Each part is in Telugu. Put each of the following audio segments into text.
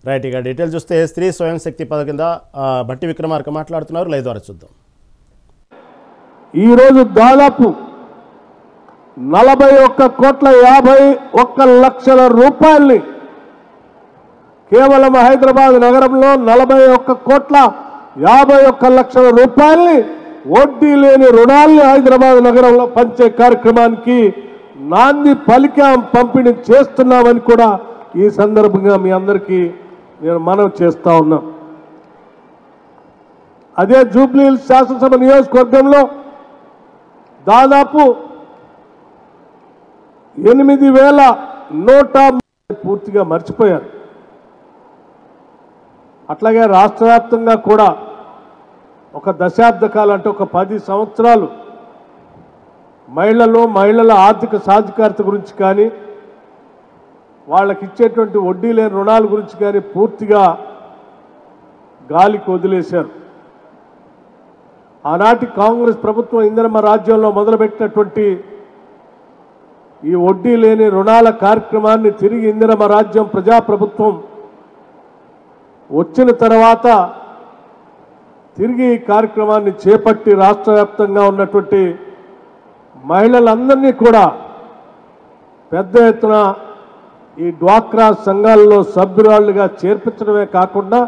రైట్, ఇక డీటెయిల్ చూస్తే స్త్రీ స్వయం శక్తి పథకం కింద బట్టి విక్రమార్క మాట్లాడుతున్నారు, లైవ్ ద్వారా చూద్దాం. ఈరోజు దాదాపు 41,51,00,000 రూపాయల్ని కేవలం హైదరాబాద్ నగరంలో 41,51,00,000 రూపాయల్ని వడ్డీ లేని రుణాల్ని హైదరాబాద్ నగరంలో పంచే కార్యక్రమానికి నాంది పలికాం, పంపిణీ చేస్తున్నామని కూడా ఈ సందర్భంగా మీ అందరికీ నేను మనవి చేస్తా ఉన్నా. అదే జూబ్లీహిల్స్ శాసనసభ నియోజకవర్గంలో దాదాపు 8,100 పూర్తిగా మర్చిపోయారు. అట్లాగే రాష్ట్ర వ్యాప్తంగా కూడా ఒక దశాబ్ద కాలం అంటే ఒక 10 సంవత్సరాలు మహిళల ఆర్థిక సాధికారత గురించి కానీ వాళ్ళకి ఇచ్చేటువంటి వడ్డీ లేని రుణాల గురించి కానీ పూర్తిగా గాలికి వదిలేశారు. ఆనాటి కాంగ్రెస్ ప్రభుత్వం ఇందిరమ్మ రాజ్యంలో మొదలుపెట్టినటువంటి ఈ వడ్డీ లేని రుణాల కార్యక్రమాన్ని తిరిగి ఇందిరమ్మ రాజ్యం ప్రజాప్రభుత్వం వచ్చిన తర్వాత తిరిగి ఈ కార్యక్రమాన్ని చేపట్టి రాష్ట్ర వ్యాప్తంగా ఉన్నటువంటి మహిళలందరినీ కూడా పెద్ద ఎత్తున ఈ డ్వాక్రా సంఘాల్లో సభ్యురాళ్లుగా చేర్పించడమే కాకుండా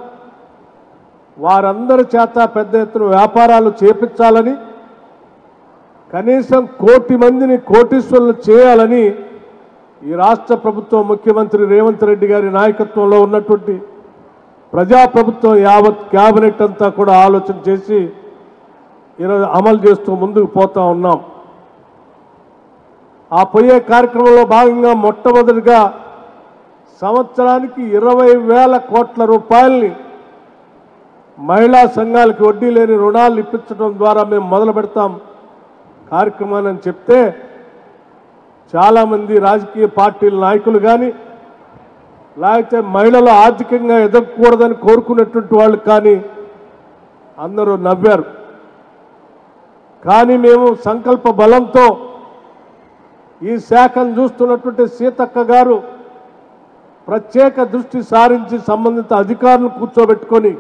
వారందరి చేత పెద్ద ఎత్తున వ్యాపారాలు చేపించాలని, కనీసం 1 కోటి మందిని కోటీశ్వరులు చేయాలని ఈ రాష్ట్ర ప్రభుత్వం ముఖ్యమంత్రి రేవంత్ రెడ్డి గారి నాయకత్వంలో ఉన్నటువంటి ప్రజాప్రభుత్వం యావత్ క్యాబినెట్ అంతా కూడా ఆలోచన చేసి ఈరోజు అమలు చేస్తూ ముందుకు పోతా ఉన్నాం. ఆ పోయే కార్యక్రమంలో భాగంగా మొట్టమొదటిగా సంవత్సరానికి 20,000 కోట్ల రూపాయల్ని మహిళా సంఘాలకు వడ్డీ లేని రుణాలు ఇప్పించడం ద్వారా మేము మొదలు పెడతాం కార్యక్రమాన్ని అని చెప్తే చాలామంది రాజకీయ పార్టీల నాయకులు కానీ లేకపోతే మహిళలు ఆర్థికంగా ఎదగకూడదని కోరుకున్నటువంటి వాళ్ళు కానీ అందరూ నవ్వారు. కానీ మేము సంకల్ప బలంతో ఈ శాఖను చూస్తున్నటువంటి సీతక్క గారు ప్రత్యేక దృష్టి సారించి సంబంధిత అధికారులను కూర్చోబెట్టుకొని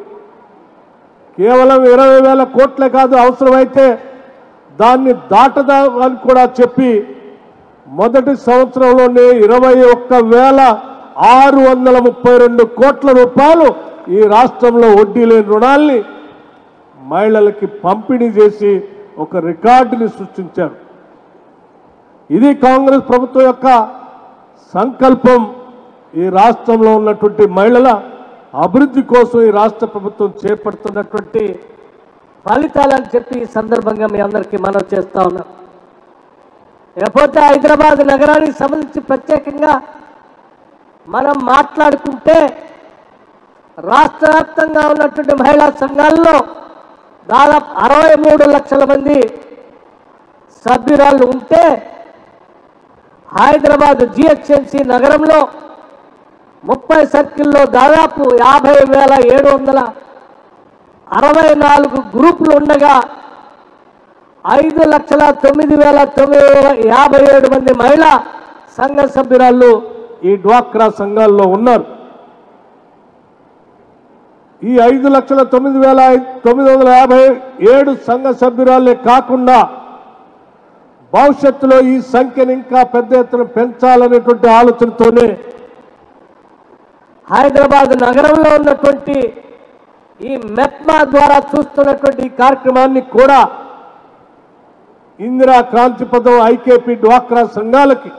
కేవలం 20,000 కోట్లే కాదు, అవసరమైతే దాన్ని దాటదామని కూడా చెప్పి మొదటి సంవత్సరంలోనే 21,632 కోట్ల రూపాయలు ఈ రాష్ట్రంలో వడ్డీ లేని రుణాల్ని మహిళలకి పంపిణీ చేసి ఒక రికార్డుని సృష్టించారు. ఇది కాంగ్రెస్ ప్రభుత్వం యొక్క సంకల్పం. ఈ రాష్ట్రంలో ఉన్నటువంటి మహిళల అభివృద్ధి కోసం ఈ రాష్ట్ర ప్రభుత్వం చేపడుతున్నటువంటి ఫలితాలని చెప్పి ఈ సందర్భంగా మీ అందరికీ మనం చేస్తా ఉన్నాం. లేకపోతే హైదరాబాద్ నగరానికి సంబంధించి ప్రత్యేకంగా మనం మాట్లాడుకుంటే రాష్ట్ర వ్యాప్తంగా ఉన్నటువంటి మహిళా సంఘాల్లో దాదాపు 63 లక్షల మంది సభ్యురాళ్ళు ఉంటే హైదరాబాద్ జిహెచ్ఎంసీ నగరంలో 30 సర్కిల్లో దాదాపు 50,764 గ్రూపులు ఉండగా 5,09,957 మంది మహిళా సంఘ సభ్యురాళ్ళు ఈ డ్వాక్రా సంఘాల్లో ఉన్నారు. ఈ 5,09,957 సంఘ సభ్యురాలే కాకుండా భవిష్యత్తులో ఈ సంఖ్యను ఇంకా పెద్ద ఎత్తున పెంచాలనేటువంటి ఆలోచనతోనే హైదరాబాద్ నగరంలో ఉన్నటువంటి ఈ మెప్మా ద్వారా చూస్తున్నటువంటి ఈ కార్యక్రమాన్ని కూడా ఇందిరా క్రాంతి పథం ఐకేపీ డ్వాక్రా సంఘాలకి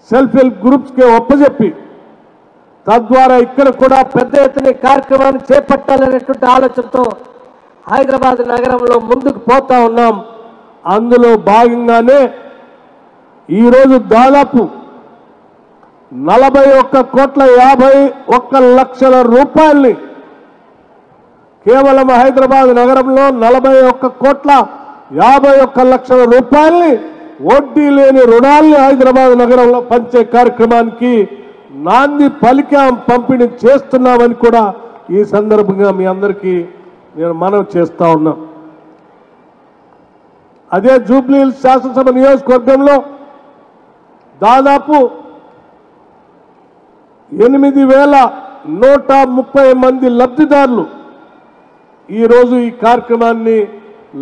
సెల్ఫ్ హెల్ప్ గ్రూప్స్కి ఒప్పజెప్పి తద్వారా ఇక్కడ కూడా పెద్ద ఎత్తున కార్యక్రమాన్ని చేపట్టాలనేటువంటి ఆలోచనతో హైదరాబాద్ నగరంలో ముందుకు పోతా ఉన్నాం. అందులో భాగంగానే ఈరోజు దాదాపు 41,51,00,000 రూపాయల్ని కేవలం హైదరాబాద్ నగరంలో 41,51,00,000 రూపాయల్ని వడ్డీ లేని రుణాల్ని హైదరాబాద్ నగరంలో పంచే కార్యక్రమానికి నాంది పలికాం, పంపిణీ చేస్తున్నామని కూడా ఈ సందర్భంగా మీ అందరికీ నేను మనవి చేస్తా ఉన్నా. అదే జూబ్లీహిల్స్ శాసనసభ నియోజకవర్గంలో దాదాపు 8,130 మంది లబ్ధిదారులు ఈరోజు ఈ కార్యక్రమాన్ని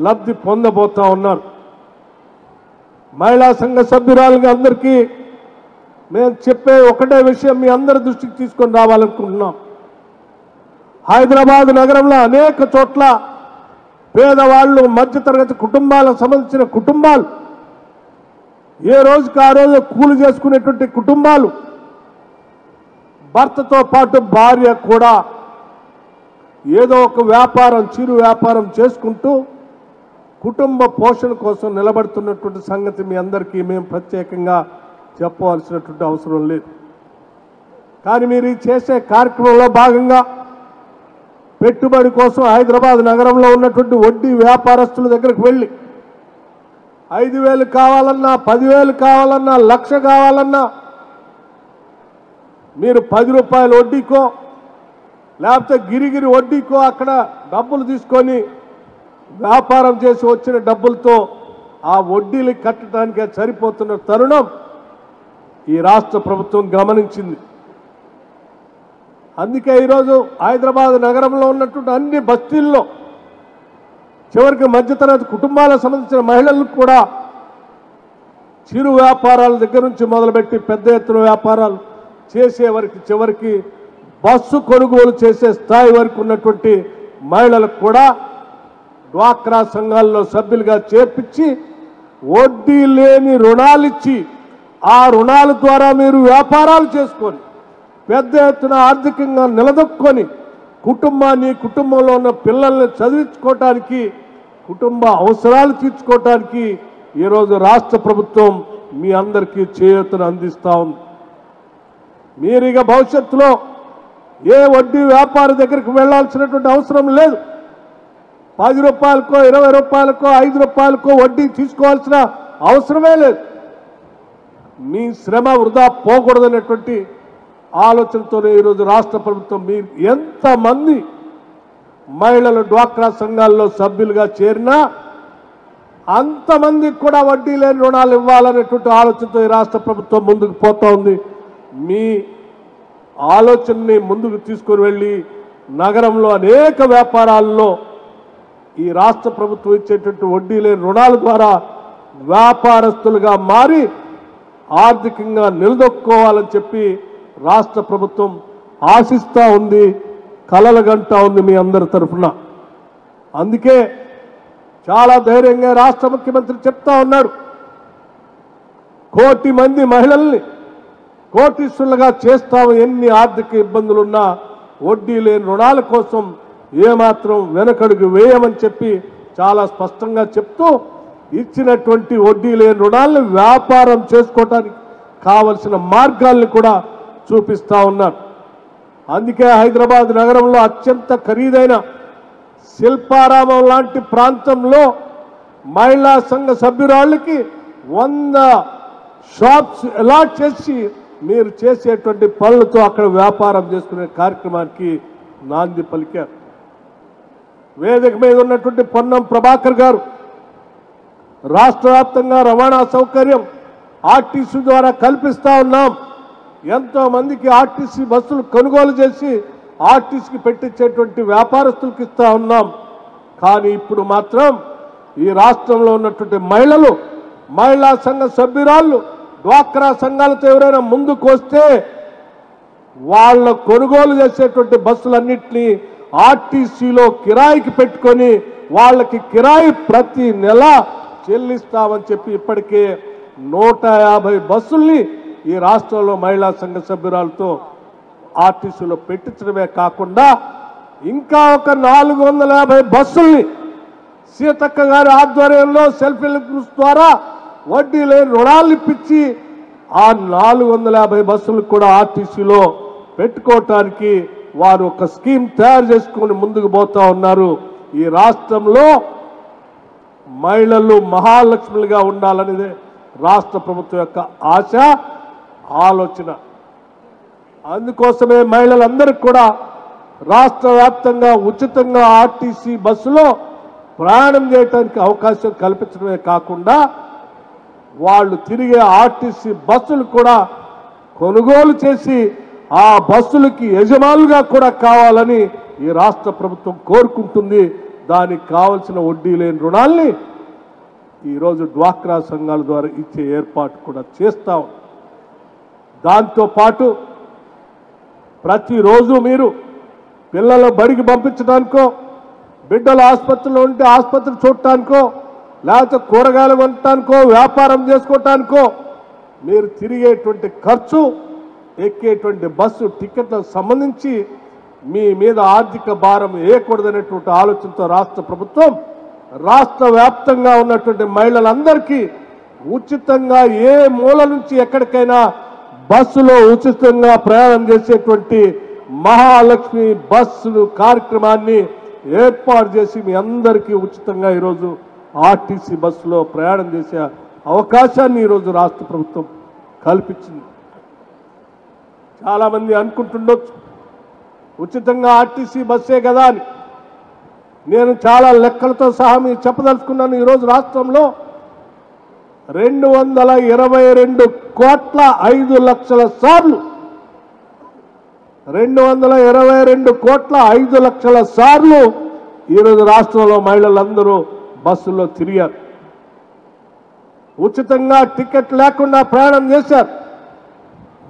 లబ్ధి పొందబోతా ఉన్నారు. మహిళా సంఘ సభ్యురాలుగా అందరికీ మేము చెప్పే ఒకటే విషయం మీ అందరి దృష్టికి తీసుకొని రావాలనుకుంటున్నాం. హైదరాబాద్ నగరంలో అనేక చోట్ల పేదవాళ్ళు, మధ్యతరగతి కుటుంబాలకు సంబంధించిన కుటుంబాలు, ఏ రోజుకి ఆ రోజు కూలి చేసుకునేటువంటి కుటుంబాలు, భర్తతో పాటు భార్య కూడా ఏదో ఒక వ్యాపారం, చిరు వ్యాపారం చేసుకుంటూ కుటుంబ పోషణ కోసం నిలబడుతున్నటువంటి సంగతి మీ అందరికీ మేము ప్రత్యేకంగా చెప్పవలసినటువంటి అవసరం లేదు. కానీ మీరు ఈ చేసే కార్యక్రమంలో భాగంగా పెట్టుబడి కోసం హైదరాబాద్ నగరంలో ఉన్నటువంటి వడ్డీ వ్యాపారస్తుల దగ్గరకు వెళ్ళి 5,000 కావాలన్నా, 10,000 కావాలన్నా, 1,00,000 కావాలన్నా మీరు 10 రూపాయల వడ్డీకో లేకపోతే గిరిగిరి వడ్డీకో అక్కడ డబ్బులు తీసుకొని వ్యాపారం చేసి వచ్చిన డబ్బులతో ఆ వడ్డీలు కట్టడానికే సరిపోతున్న తరుణం ఈ రాష్ట్ర ప్రభుత్వం గమనించింది. అందుకే ఈరోజు హైదరాబాద్ నగరంలో ఉన్నటువంటి అన్ని బస్తీల్లో చివరికి మధ్యతరగతి కుటుంబాలకు సంబంధించిన మహిళలకు కూడా చిరు వ్యాపారాల దగ్గర నుంచి మొదలుపెట్టి పెద్ద ఎత్తున వ్యాపారాలు చేసే వరకు చివరికి బస్సు కొనుగోలు చేసే స్థాయి వరకు ఉన్నటువంటి మహిళలకు కూడా డ్వాక్రా సంఘాల్లో సభ్యులుగా చేర్పించి వడ్డీ లేని రుణాలు ఇచ్చి ఆ రుణాల ద్వారా మీరు వ్యాపారాలు చేసుకొని పెద్ద ఎత్తున ఆర్థికంగా నిలదొక్కుని కుటుంబాన్ని, కుటుంబంలో ఉన్న పిల్లల్ని చదివించుకోవటానికి, కుటుంబ అవసరాలు తీర్చుకోవటానికి ఈరోజు రాష్ట్ర ప్రభుత్వం మీ అందరికీ చేయూతను అందిస్తూ ఉంది. మీరు ఇక భవిష్యత్తులో ఏ వడ్డీ వ్యాపారి దగ్గరికి వెళ్లాల్సినటువంటి అవసరం లేదు. 10 రూపాయలకో, 20 రూపాయలకో, 5 రూపాయలకో వడ్డీ తీసుకోవాల్సిన అవసరమే లేదు. మీ శ్రమ వృధా పోకూడదనేటువంటి ఆలోచనతోనే ఈరోజు రాష్ట్ర ప్రభుత్వం మీరు ఎంతమంది మహిళలు డ్వాక్రా సంఘాల్లో సభ్యులుగా చేరినా అంతమందికి కూడా వడ్డీ లేని రుణాలు ఇవ్వాలనేటువంటి ఆలోచనతో ఈ రాష్ట్ర ప్రభుత్వం ముందుకు పోతా ఉంది. మీ ఆలోచనని ముందుకు తీసుకొని వెళ్ళి నగరంలో అనేక వ్యాపారాల్లో ఈ రాష్ట్ర ప్రభుత్వం ఇచ్చేటువంటి వడ్డీ లేని రుణాల ద్వారా వ్యాపారస్తులుగా మారి ఆర్థికంగా నిలదొక్కుకోవాలని చెప్పి రాష్ట్ర ప్రభుత్వం ఆశిస్తూ ఉంది, కలలుగంటా ఉంది మీ అందరి తరఫున. అందుకే చాలా ధైర్యంగా రాష్ట్ర ముఖ్యమంత్రి చెప్తా ఉన్నారు, 1 కోటి మంది మహిళల్ని కోటీశ్వరులుగా చేస్తాము. ఎన్ని ఆర్థిక ఇబ్బందులున్నా వడ్డీ లేని రుణాల కోసం ఏమాత్రం వెనకడుగు వేయమని చెప్పి చాలా స్పష్టంగా చెప్తూ ఇచ్చినటువంటి వడ్డీ లేని రుణాలను వ్యాపారం చేసుకోవటానికి కావలసిన మార్గాల్ని కూడా చూపిస్తా ఉన్నారు. అందుకే హైదరాబాద్ నగరంలో అత్యంత ఖరీదైన శిల్పారామం లాంటి ప్రాంతంలో మహిళా సంఘ సభ్యురాళ్ళకి 100 షాప్స్ అలాట్ చేసి మీరు చేసేటువంటి పనులతో అక్కడ వ్యాపారం చేసుకునే కార్యక్రమానికి నాంది పలికారు. వేదిక మీద ఉన్నటువంటి పొన్నం ప్రభాకర్ గారు రాష్ట్ర వ్యాప్తంగా రవాణా సౌకర్యం ఆర్టీసీ ద్వారా కల్పిస్తా ఉన్నాం. ఎంతో మందికి ఆర్టీసీ బస్సులు కొనుగోలు చేసి ఆర్టీసీకి పెట్టించేటువంటి వ్యాపారస్తులకు ఇస్తా ఉన్నాం. కానీ ఇప్పుడు మాత్రం ఈ రాష్ట్రంలో ఉన్నటువంటి మహిళలు, మహిళా సంఘ సభ్యురాళ్ళు, డ్వాక్రా సంఘాలతో ఎవరైనా ముందుకు వస్తే వాళ్ళ కొనుగోలు చేసేటువంటి బస్సులన్నింటినీ ఆర్టీసీలో కిరాయికి పెట్టుకొని వాళ్ళకి కిరాయి ప్రతి నెల చెల్లిస్తామని చెప్పి ఇప్పటికే 150 బస్సుల్ని ఈ రాష్ట్రంలో మహిళా సంఘ సభ్యురాలతో ఆర్టీసీలో పెట్టించడమే కాకుండా ఇంకా ఒక 450 బస్సుల్ని సీతక్క గారి ఆధ్వర్యంలో సెల్ఫ్ హెల్ప్ గ్రూప్స్ ద్వారా వడ్డీ లేని రుణాలు ఇప్పించి ఆ 450 బస్సులు కూడా ఆర్టీసీలో పెట్టుకోవటానికి వారు ఒక స్కీమ్ తయారు చేసుకుని ముందుకు పోతా ఉన్నారు. ఈ రాష్ట్రంలో మహిళలు మహాలక్ష్ములుగా ఉండాలనేదే రాష్ట్ర ప్రభుత్వం యొక్క ఆశ, ఆలోచన. అందుకోసమే మహిళలందరికీ కూడా రాష్ట్ర వ్యాప్తంగా ఉచితంగా ఆర్టీసీ బస్సులో ప్రయాణం చేయడానికి అవకాశం కల్పించడమే కాకుండా వాళ్ళు తిరిగే ఆర్టీసీ బస్సులు కూడా కొనుగోలు చేసి ఆ బస్సులకి యజమానులుగా కూడా కావాలని ఈ రాష్ట్ర ప్రభుత్వం కోరుకుంటుంది. దానికి కావలసిన వడ్డీ లేని రుణాల్ని ఈరోజు డ్వాక్రా సంఘాల ద్వారా ఇచ్చే ఏర్పాటు కూడా చేస్తాం. దాంతోపాటు ప్రతిరోజు మీరు పిల్లల బడికి పంపించడానికో, బిడ్డల ఆసుపత్రిలో ఉంటే ఆసుపత్రి చూడటానికో, లేకపోతే కూరగాయలు కొనటానికో, వ్యాపారం చేసుకోవటానికో మీరు తిరిగేటువంటి ఖర్చు, ఎక్కేటువంటి బస్సు టికెట్లకు సంబంధించి మీ మీద ఆర్థిక భారం వేయకూడదనేటువంటి ఆలోచనతో రాష్ట్ర ప్రభుత్వం రాష్ట్ర వ్యాప్తంగా ఉన్నటువంటి మహిళలందరికీ ఉచితంగా ఏ మూల నుంచి ఎక్కడికైనా బస్సులో ఉచితంగా ప్రయాణం చేసేటువంటి మహాలక్ష్మి బస్సులు కార్యక్రమాన్ని ఏర్పాటు చేసి మీ అందరికీ ఉచితంగా ఈరోజు ఆర్టీసీ బస్సులో ప్రయాణం చేసే అవకాశాన్ని ఈరోజు రాష్ట్ర ప్రభుత్వం కల్పించింది. చాలామంది అనుకుంటుండొచ్చు ఉచితంగా ఆర్టీసీ బస్సే కదా అని. నేను చాలా లెక్కలతో సహా మీకు చెప్పదలుచుకున్నాను. ఈరోజు రాష్ట్రంలో 222 కోట్ల 5 లక్షల సార్లు 222 కోట్ల 5 లక్షల సార్లు ఈరోజు రాష్ట్రంలో మహిళలందరూ బస్సుల్లో తిరిగారు. ఉచితంగా టికెట్ లేకుండా ప్రయాణం చేశారు.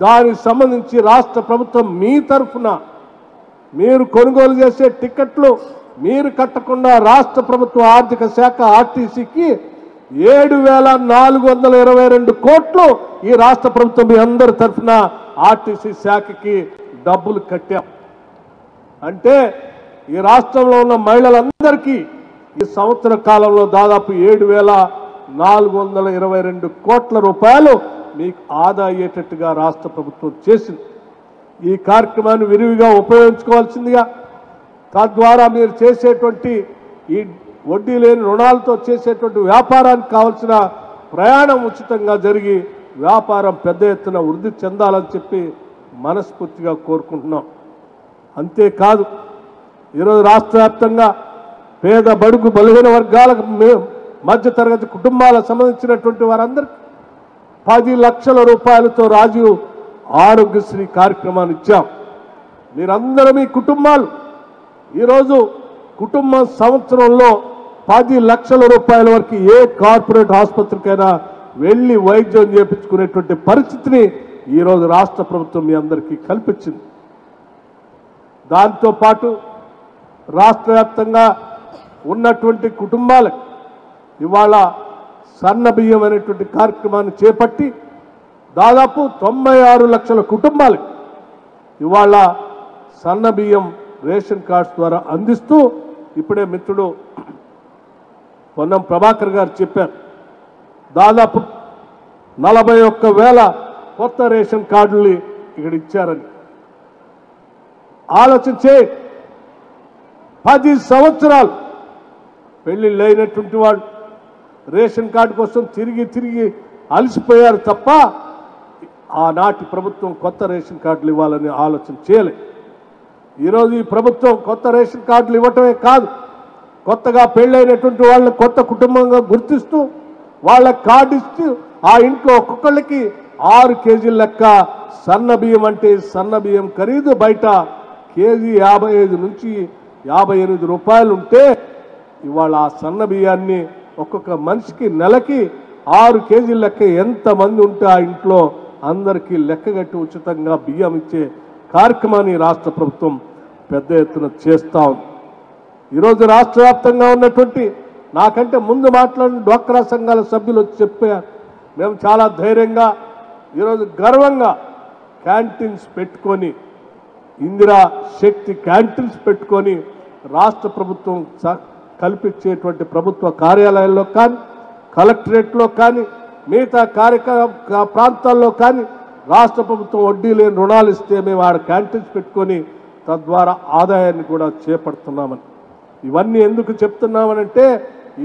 దానికి సంబంధించి రాష్ట్ర ప్రభుత్వం మీ తరఫున మీరు కొనుగోలు చేసే టికెట్లు మీరు కట్టకుండా రాష్ట్ర ప్రభుత్వ ఆర్థిక శాఖ ఆర్టీసీకి 7,422 కోట్లు ఈ రాష్ట్ర ప్రభుత్వం మీ అందరి తరఫున ఆర్టీసీ శాఖకి డబ్బులు కట్టాం. అంటే ఈ రాష్ట్రంలో ఉన్న మహిళలందరికీ ఈ సంవత్సర కాలంలో దాదాపు 7,422 కోట్ల రూపాయలు మీకు ఆదా అయ్యేటట్టుగా రాష్ట్ర ప్రభుత్వం చేసింది. ఈ కార్యక్రమాన్ని విరివిగా ఉపయోగించుకోవాల్సిందిగా, తద్వారా మీరు చేసేటువంటి ఈ వడ్డీ లేని రుణాలతో చేసేటువంటి వ్యాపారానికి కావాల్సిన ప్రయాణం ఉచితంగా జరిగి వ్యాపారం పెద్ద ఎత్తున వృద్ధి చెందాలని చెప్పి మనస్ఫూర్తిగా కోరుకుంటున్నాం. అంతేకాదు ఈరోజు రాష్ట్ర వ్యాప్తంగా పేద బడుగు బలహీన వర్గాలకు మధ్యతరగతి కుటుంబాలకు సంబంధించినటువంటి వారందరికీ 10 లక్షల రూపాయలతో రాజీవ్ ఆరోగ్యశ్రీ కార్యక్రమాన్ని ఇచ్చాం. మీరందరూ మీ కుటుంబాలు ఈరోజు కుటుంబం సంవత్సరంలో 10 లక్షల రూపాయల వరకు ఏ కార్పొరేట్ ఆసుపత్రికైనా వెళ్ళి వైద్యం చేయించుకునేటువంటి పరిస్థితిని ఈరోజు రాష్ట్ర ప్రభుత్వం మీ అందరికీ కల్పించింది. దాంతోపాటు రాష్ట్ర వ్యాప్తంగా ఉన్నటువంటి కుటుంబాలకు ఇవాళ సన్న బియ్యం అనేటువంటి కార్యక్రమాన్ని చేపట్టి దాదాపు 96 లక్షల కుటుంబాలకు ఇవాళ సన్న బియ్యం రేషన్ కార్డ్స్ ద్వారా అందిస్తూ ఇప్పుడే మిత్రుడు పొన్నం ప్రభాకర్ గారు చెప్పారు. దాదాపు 41,000 కొత్త రేషన్ కార్డుల్ని ఇక్కడ ఇచ్చారని. ఆలోచించే 10 సంవత్సరాలు పెళ్లిళ్ళు అయినటువంటి వాళ్ళు రేషన్ కార్డు కోసం తిరిగి అలసిపోయారు తప్ప ఆనాటి ప్రభుత్వం కొత్త రేషన్ కార్డులు ఇవ్వాలని ఆలోచన చేయలేదు. ఈరోజు ఈ ప్రభుత్వం కొత్త రేషన్ కార్డులు ఇవ్వటమే కాదు, కొత్తగా పెళ్ళైనటువంటి వాళ్ళని కొత్త కుటుంబంగా గుర్తిస్తూ వాళ్ళ కార్డు ఇస్తూ ఆ ఇంట్లో ఒక్కొక్కళ్ళకి 6 కేజీల లెక్క సన్న బియ్యం, అంటే సన్న బియ్యం ఖరీదు బయట కేజీ 55 నుంచి 58 రూపాయలు ఉంటే ఇవాళ ఆ సన్న బియ్యాన్ని ఒక్కొక్క మనిషికి నెలకి 6 కేజీల లెక్క ఎంతమంది ఉంటే ఆ ఇంట్లో అందరికీ లెక్కగట్టి ఉచితంగా బియ్యం ఇచ్చే కార్యక్రమాన్ని రాష్ట్ర ప్రభుత్వం పెద్ద ఎత్తున చేస్తా ఉంది. ఈరోజు రాష్ట్ర వ్యాప్తంగా ఉన్నటువంటి నాకంటే ముందు మాట్లాడిన డ్వాక్రా సంఘాల సభ్యులు వచ్చి చెప్పారు, మేము చాలా ధైర్యంగా ఈరోజు గర్వంగా క్యాంటీన్స్ పెట్టుకొని, ఇందిరా శక్తి క్యాంటీన్స్ పెట్టుకొని రాష్ట్ర ప్రభుత్వం కల్పించేటువంటి ప్రభుత్వ కార్యాలయాల్లో కానీ, కలెక్టరేట్లో కానీ, మిగతా ప్రాంతాల్లో కానీ రాష్ట్ర ప్రభుత్వం వడ్డీ లేని రుణాలు ఇస్తే మేము ఆడ క్యాంటీన్స్ పెట్టుకొని తద్వారా ఆదాయాన్ని కూడా చేపడుతున్నామని. ఇవన్నీ ఎందుకు చెప్తున్నామనంటే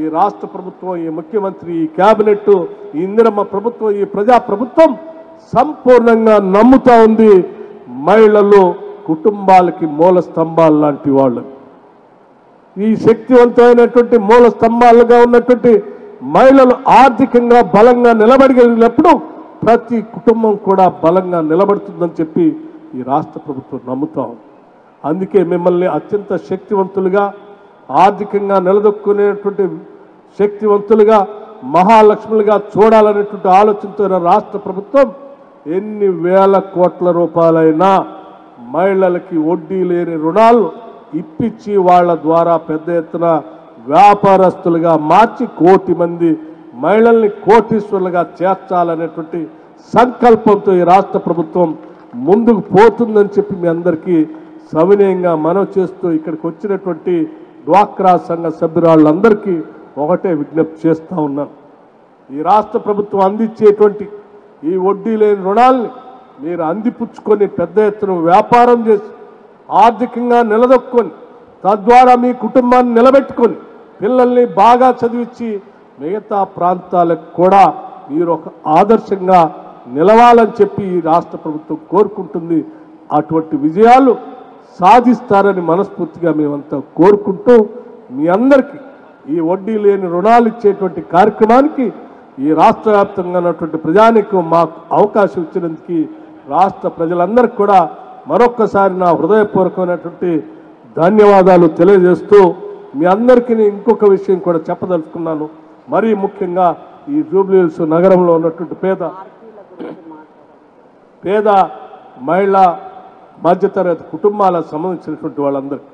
ఈ రాష్ట్ర ప్రభుత్వం, ఈ ముఖ్యమంత్రి, ఈ క్యాబినెట్, ఈ ఇందిరమ్మ ప్రభుత్వం, ఈ ప్రజా ప్రభుత్వం సంపూర్ణంగా నమ్ముతా ఉంది మహిళలు కుటుంబాలకి మూల స్తంభాలు లాంటి వాళ్ళు. ఈ శక్తివంతమైనటువంటి మూల స్తంభాలుగా ఉన్నటువంటి మహిళలు ఆర్థికంగా బలంగా నిలబడగలిగినప్పుడు ప్రతి కుటుంబం కూడా బలంగా నిలబడుతుందని చెప్పి ఈ రాష్ట్ర ప్రభుత్వం నమ్ముతా ఉంది. అందుకే మిమ్మల్ని అత్యంత శక్తివంతులుగా, ఆర్థికంగా నిలదొక్కునేటువంటి శక్తివంతులుగా, మహాలక్ష్ములుగా చూడాలనేటువంటి ఆలోచనతో రాష్ట్ర ప్రభుత్వం ఎన్ని వేల కోట్ల రూపాయలైనా మహిళలకి వడ్డీ లేని రుణాలు ఇప్పించి వాళ్ళ ద్వారా పెద్ద ఎత్తున వ్యాపారస్తులుగా మార్చి 1 కోటి మంది మహిళల్ని కోటీశ్వరులుగా చేర్చాలనేటువంటి సంకల్పంతో ఈ రాష్ట్ర ప్రభుత్వం ముందుకు పోతుందని చెప్పి మీ అందరికీ సవినయంగా మనవి చేస్తూ ఇక్కడికి వచ్చినటువంటి డ్వాక్రా సంఘ సభ్యురాళ్ళందరికీ ఒకటే విజ్ఞప్తి చేస్తూ ఉన్నాను. ఈ రాష్ట్ర ప్రభుత్వం అందించేటువంటి ఈ వడ్డీ లేని రుణాల్ని మీరు అందిపుచ్చుకొని పెద్ద ఎత్తున వ్యాపారం చేసి ఆర్థికంగా నిలదొక్కొని తద్వారా మీ కుటుంబాన్ని నిలబెట్టుకొని పిల్లల్ని బాగా చదివించి మిగతా ప్రాంతాలకు కూడా మీరు ఒక ఆదర్శంగా నిలవాలని చెప్పి ఈ రాష్ట్ర ప్రభుత్వం కోరుకుంటుంది. అటువంటి విజయాలు సాధిస్తారని మనస్ఫూర్తిగా మేమంతా కోరుకుంటూ మీ అందరికీ ఈ వడ్డీ లేని రుణాలు ఇచ్చేటువంటి కార్యక్రమానికి ఈ రాష్ట్ర వ్యాప్తంగా ఉన్నటువంటి ప్రజానీకం మాకు అవకాశం ఇచ్చినందుకు రాష్ట్ర ప్రజలందరికీ కూడా మరొక్కసారి నా హృదయపూర్వకమైనటువంటి ధన్యవాదాలు తెలియజేస్తూ మీ అందరికీ ఇంకొక విషయం కూడా చెప్పదలుచుకున్నాను. మరీ ముఖ్యంగా ఈ జూబ్లీ హిల్స్ నగరంలో ఉన్నటువంటి పేద మహిళా మధ్యతరగతి కుటుంబాలకు సంబంధించినటువంటి వాళ్ళందరికీ